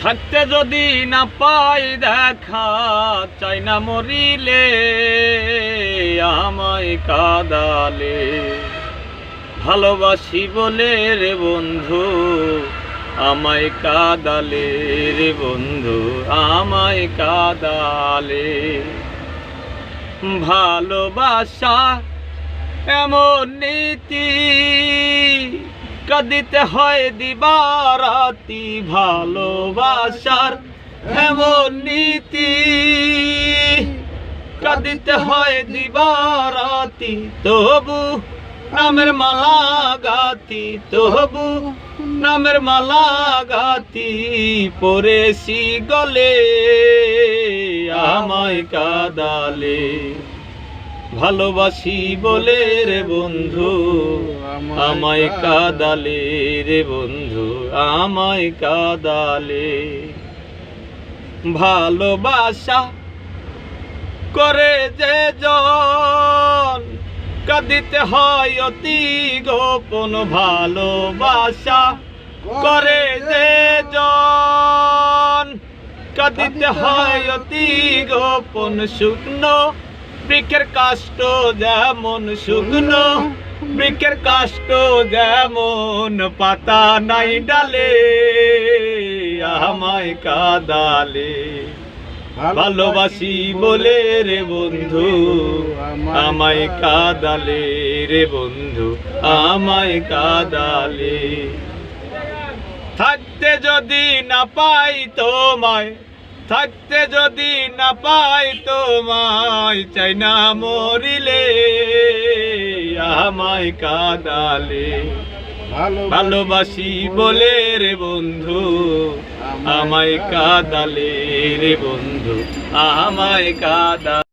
থাকতে যদি না পাই দেখা, চাই না মরিলে আমায় কাঁদালে। ভালোবাসি বলে রে বন্ধু আমায় কাঁদালে রে বন্ধু আমায় কাঁদালে। ভালোবাসা এমন নীতি, কাঁদিতে হয় দিবারাতি। ভালোবাসার এমন নীতি, কাঁদিতে হয় দিবারাতি। তবু নামের মালা গাতি, তবু নামের মালা গাতি। পরেছি গলে আমায় কাঁদালে। ভালোবাসি বলে রে বন্ধু আমায় কাঁদালে রে বন্ধু আমায় কাঁদালে। ভালোবাসা করে যে জন, কাঁদিতে হয় অতি গোপন। ভালোবাসা করে যে জন, কাঁদিতে হয় অতি গোপন। শুকনো বৃক্ষের কাষ্ঠ যেমন, শুকনো বৃক্ষের কাষ্ঠ যেমন, পাতা নাই ডালে আমায় কাঁদালে। ভালোবাসি বলে রে বন্ধু আমায় কাঁদালে রে বন্ধু আমায় কাঁদালে। থাকতে যদি না পাই তোমায়, থাকতে যদি না পাই তোমায়, চাই না মরিলে আমায় কাঁদালে। ভালোবাসি বলে রে বন্ধু আমায় কাঁদালে রে বন্ধু আমায় কাঁদালে।